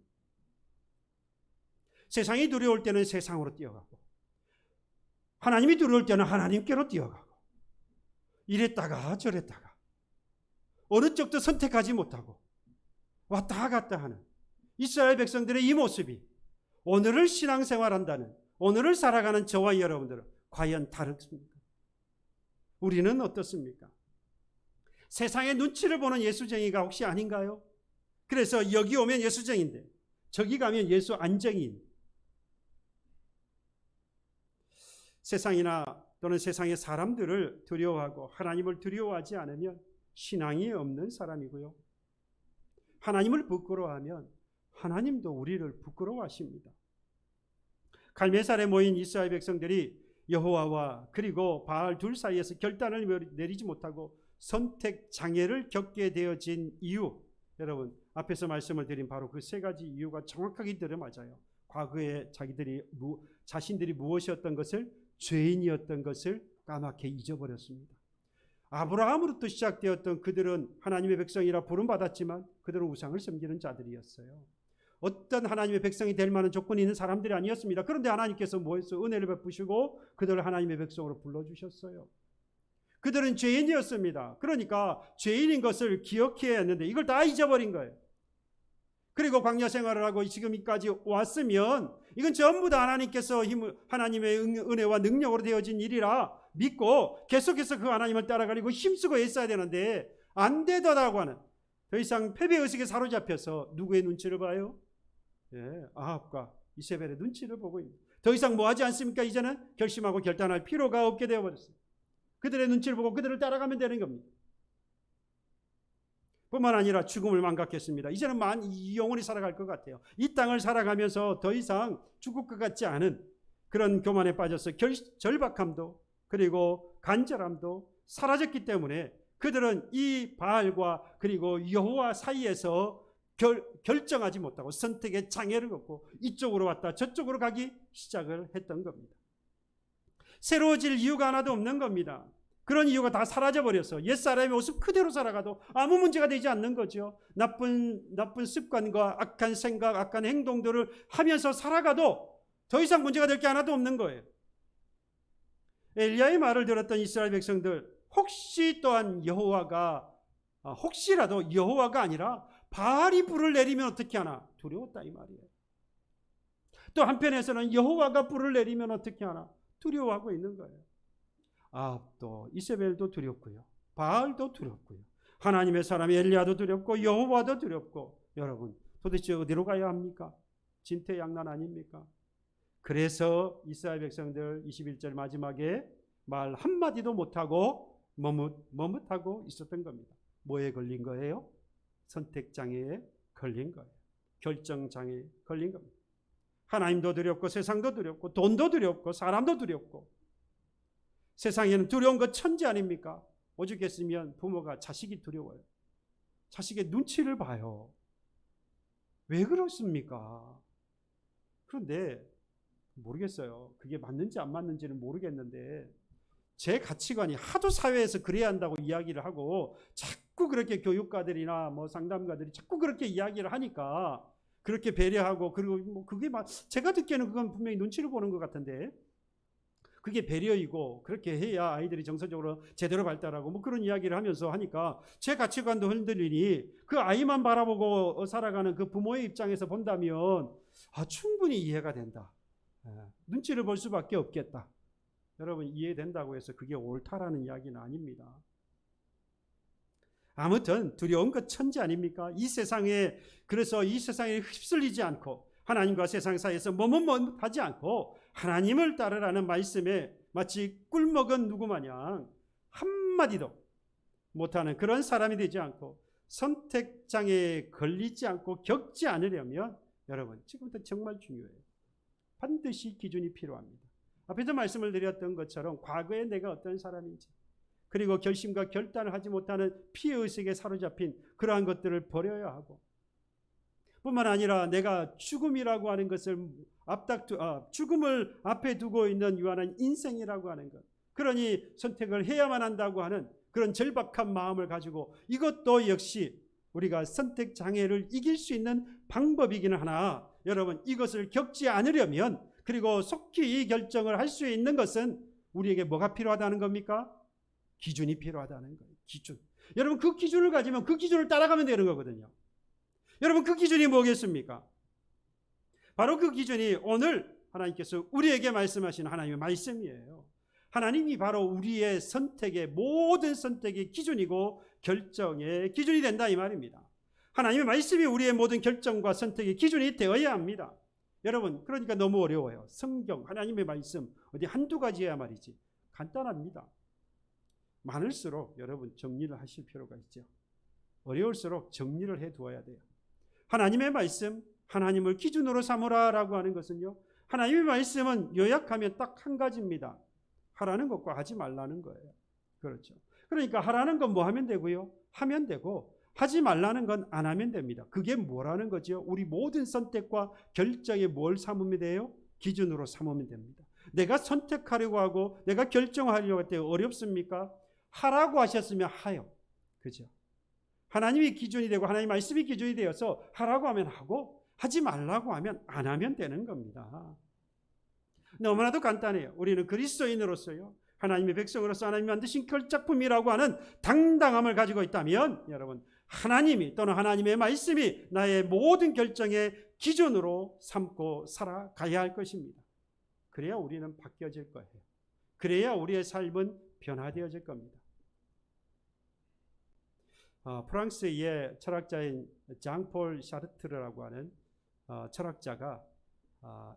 세상이 두려울 때는 세상으로 뛰어가고, 하나님이 두려울 때는 하나님께로 뛰어가고, 이랬다가 저랬다가 어느 쪽도 선택하지 못하고 왔다 갔다 하는 이스라엘 백성들의 이 모습이 오늘을 신앙생활한다는, 오늘을 살아가는 저와 여러분들은 과연 다릅니까? 우리는 어떻습니까? 세상의 눈치를 보는 예수쟁이가 혹시 아닌가요? 그래서 여기 오면 예수쟁인데 저기 가면 예수 안정인, 세상이나 또는 세상의 사람들을 두려워하고 하나님을 두려워하지 않으면 신앙이 없는 사람이고요. 하나님을 부끄러워하면 하나님도 우리를 부끄러워하십니다. 갈멜산에 모인 이스라엘 백성들이 여호와와 그리고 바알 둘 사이에서 결단을 내리지 못하고 선택 장애를 겪게 되어진 이유, 여러분 앞에서 말씀을 드린 바로 그 세 가지 이유가 정확하게 들어맞아요. 과거에 자신들이 무엇이었던 것을, 죄인이었던 것을 까맣게 잊어버렸습니다. 아브라함으로부터 시작되었던 그들은 하나님의 백성이라 부름받았지만 그들은 우상을 섬기는 자들이었어요. 어떤 하나님의 백성이 될 만한 조건이 있는 사람들이 아니었습니다. 그런데 하나님께서 뭐했어요? 은혜를 베푸시고 그들을 하나님의 백성으로 불러주셨어요. 그들은 죄인이었습니다. 그러니까 죄인인 것을 기억해야 했는데 이걸 다 잊어버린 거예요. 그리고 광야 생활을 하고 지금까지 왔으면 이건 전부 다 하나님께서 하나님의 은혜와 능력으로 되어진 일이라 믿고 계속해서 그 하나님을 따라가려고 힘쓰고 애써야 되는데 안 되더라고 하는, 더 이상 패배의식에 사로잡혀서 누구의 눈치를 봐요? 아합과 이세벨의 눈치를 보고 있는, 더 이상 뭐 하지 않습니까? 이제는 결심하고 결단할 필요가 없게 되어버렸어요. 그들의 눈치를 보고 그들을 따라가면 되는 겁니다. 뿐만 아니라 죽음을 망각했습니다. 이제는 영원히 살아갈 것 같아요. 이 땅을 살아가면서 더 이상 죽을 것 같지 않은 그런 교만에 빠져서 절박함도 그리고 간절함도 사라졌기 때문에 그들은 이 바알과 그리고 여호와 사이에서 결정하지 못하고 선택의 장애를 겪고 이쪽으로 왔다 저쪽으로 가기 시작을 했던 겁니다. 새로워질 이유가 하나도 없는 겁니다. 그런 이유가 다 사라져버려서 옛사람의 모습 그대로 살아가도 아무 문제가 되지 않는 거죠. 나쁜 습관과 악한 생각, 악한 행동들을 하면서 살아가도 더 이상 문제가 될 게 하나도 없는 거예요. 엘리야의 말을 들었던 이스라엘 백성들, 혹시 또한 혹시라도 여호와가 아니라 바알이 불을 내리면 어떻게 하나 두려웠다 이 말이에요. 또 한편에서는 여호와가 불을 내리면 어떻게 하나 두려워하고 있는 거예요. 아합도 이세벨도 두렵고요, 바알도 두렵고요, 하나님의 사람 엘리야도 두렵고 여호와도 두렵고, 여러분 도대체 어디로 가야 합니까? 진퇴양난 아닙니까? 그래서 이스라엘 백성들 21절 마지막에 말 한마디도 못하고 머뭇하고 있었던 겁니다. 뭐에 걸린 거예요? 선택장애에 걸린 거예요. 결정장애에 걸린 겁니다. 하나님도 두렵고 세상도 두렵고 돈도 두렵고 사람도 두렵고, 세상에는 두려운 것 천지 아닙니까? 오죽했으면 부모가 자식이 두려워요. 자식의 눈치를 봐요. 왜 그렇습니까? 그런데 모르겠어요. 그게 맞는지 안 맞는지는 모르겠는데 제 가치관이 하도 사회에서 그래야 한다고 이야기를 하고 자꾸 그렇게 교육가들이나 상담가들이 자꾸 그렇게 이야기를 하니까 그렇게 배려하고, 그리고 그게 제가 듣기에는 그건 분명히 눈치를 보는 것 같은데 그게 배려이고 그렇게 해야 아이들이 정서적으로 제대로 발달하고 그런 이야기를 하면서 하니까 제 가치관도 흔들리니 그 아이만 바라보고 살아가는 그 부모의 입장에서 본다면 충분히 이해가 된다. 눈치를 볼 수밖에 없겠다. 여러분 이해된다고 해서 그게 옳다라는 이야기는 아닙니다. 아무튼 두려운 것 천지 아닙니까? 그래서 이 세상에 휩쓸리지 않고 하나님과 세상 사이에서 머뭇머뭇하지 않고 하나님을 따르라는 말씀에 마치 꿀먹은 누구 마냥 한마디도 못하는 그런 사람이 되지 않고 선택장애에 걸리지 않고 겪지 않으려면 여러분 지금부터 정말 중요해요. 반드시 기준이 필요합니다. 앞에서 말씀을 드렸던 것처럼 과거에 내가 어떤 사람인지, 그리고 결심과 결단을 하지 못하는 피해의식에 사로잡힌 그러한 것들을 버려야 하고, 뿐만 아니라 내가 죽음이라고 하는 것을 죽음을 앞에 두고 있는 유한한 인생이라고 하는 것, 그러니 선택을 해야만 한다고 하는 그런 절박한 마음을 가지고, 이것도 역시 우리가 선택 장애를 이길 수 있는 방법이기는 하나, 여러분 이것을 겪지 않으려면, 그리고 속히 이 결정을 할 수 있는 것은 우리에게 뭐가 필요하다는 겁니까? 기준이 필요하다는 거예요. 기준. 여러분 그 기준을 가지면 그 기준을 따라가면 되는 거거든요. 여러분 그 기준이 뭐겠습니까? 바로 그 기준이 오늘 하나님께서 우리에게 말씀하신 하나님의 말씀이에요. 하나님이 바로 우리의 선택의 모든 선택의 기준이고 결정의 기준이 된다 이 말입니다. 하나님의 말씀이 우리의 모든 결정과 선택의 기준이 되어야 합니다. 여러분 그러니까 너무 어려워요. 성경 하나님의 말씀 어디 한두 가지야 말이지 간단합니다. 많을수록 여러분 정리를 하실 필요가 있죠. 어려울수록 정리를 해두어야 돼요. 하나님의 말씀, 하나님을 기준으로 삼으라라고 하는 것은요, 하나님의 말씀은 요약하면 딱 한 가지입니다. 하라는 것과 하지 말라는 거예요. 그렇죠. 그러니까 하라는 건 뭐 하면 되고요? 하면 되고, 하지 말라는 건 안 하면 됩니다. 그게 뭐라는 거죠? 우리 모든 선택과 결정에 뭘 삼으면 돼요? 기준으로 삼으면 됩니다. 내가 선택하려고 하고 내가 결정하려고 할 때 어렵습니까? 하라고 하셨으면 하요. 그죠? 하나님이 기준이 되고 하나님 말씀이 기준이 되어서 하라고 하면 하고 하지 말라고 하면 안 하면 되는 겁니다. 너무나도 간단해요. 우리는 그리스도인으로서요, 하나님의 백성으로서 하나님이 만드신 결작품이라고 하는 당당함을 가지고 있다면 여러분, 하나님이 또는 하나님의 말씀이 나의 모든 결정의 기준으로 삼고 살아가야 할 것입니다. 그래야 우리는 바뀌어질 거예요. 그래야 우리의 삶은 변화되어질 겁니다. 프랑스의 철학자인 장폴 샤르트르라고 하는 철학자가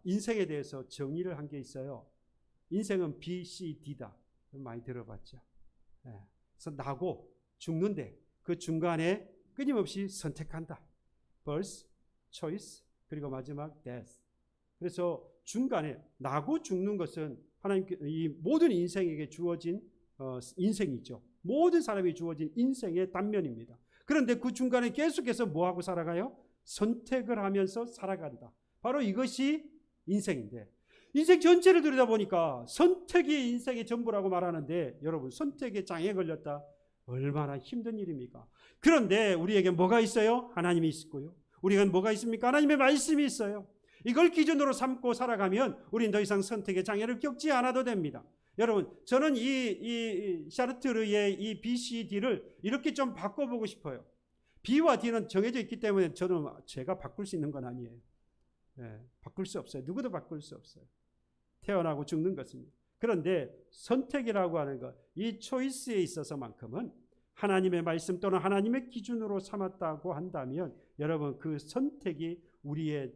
인생에 대해서 정의를 한 게 있어요. 인생은 B, C, D다. 많이 들어봤죠. 그래서 나고 죽는데 그 중간에 끊임없이 선택한다. birth, choice, 그리고 마지막 death. 그래서 중간에 나고 죽는 것은 하나님께 이 모든 인생에게 주어진 인생이죠. 모든 사람이 주어진 인생의 단면입니다. 그런데 그 중간에 계속해서 뭐하고 살아가요? 선택을 하면서 살아간다. 바로 이것이 인생인데, 인생 전체를 들여다보니까 선택이 인생의 전부라고 말하는데, 여러분, 선택에 장애 걸렸다. 얼마나 힘든 일입니까? 그런데 우리에게 뭐가 있어요? 하나님이 있고요. 우리에겐 뭐가 있습니까? 하나님의 말씀이 있어요. 이걸 기준으로 삼고 살아가면 우리는 더 이상 선택의 장애를 겪지 않아도 됩니다. 여러분, 저는 이 샤르트르의 이 B, C, D를 이렇게 좀 바꿔보고 싶어요. B와 D는 정해져 있기 때문에 제가 바꿀 수 있는 건 아니에요. 바꿀 수 없어요. 누구도 바꿀 수 없어요. 태어나고 죽는 것입니다. 그런데 선택이라고 하는 것, 이 초이스에 있어서만큼은 하나님의 말씀 또는 하나님의 기준으로 삼았다고 한다면 여러분, 그 선택이 우리의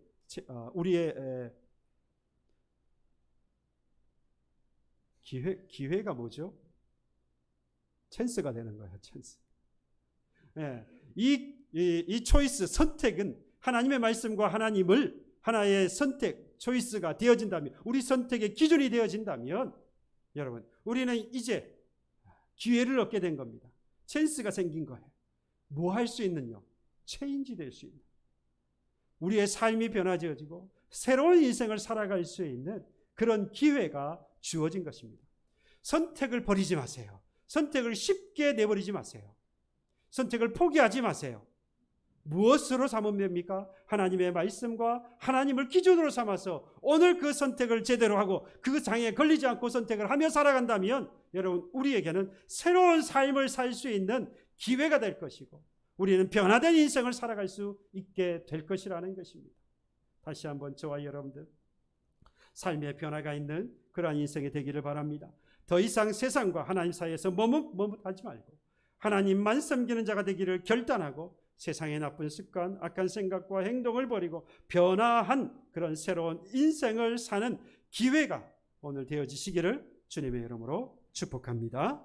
기회가 뭐죠? 찬스가 되는 거예요. 찬스. 이 초이스, 선택은 하나님의 말씀과 하나님을 하나의 선택, 초이스가 되어진다면, 우리 선택의 기준이 되어진다면 여러분, 우리는 이제 기회를 얻게 된 겁니다. 찬스가 생긴 거예요. 뭐 할 수 있는요? 체인지 될 수 있는, 우리의 삶이 변화되어지고 새로운 인생을 살아갈 수 있는 그런 기회가 주어진 것입니다. 선택을 버리지 마세요. 선택을 쉽게 내버리지 마세요. 선택을 포기하지 마세요. 무엇으로 삼으면 됩니까? 하나님의 말씀과 하나님을 기준으로 삼아서 오늘 그 선택을 제대로 하고 그 장애에 걸리지 않고 선택을 하며 살아간다면 여러분, 우리에게는 새로운 삶을 살 수 있는 기회가 될 것이고 우리는 변화된 인생을 살아갈 수 있게 될 것이라는 것입니다. 다시 한번 저와 여러분들 삶의 변화가 있는 그러한 인생이 되기를 바랍니다. 더 이상 세상과 하나님 사이에서 머뭇하지 말고 하나님만 섬기는 자가 되기를 결단하고 세상의 나쁜 습관, 악한 생각과 행동을 버리고 변화한 그런 새로운 인생을 사는 기회가 오늘 되어지시기를 주님의 이름으로 축복합니다.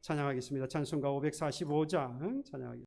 찬양하겠습니다. 찬송가 545장 찬양하겠습니다.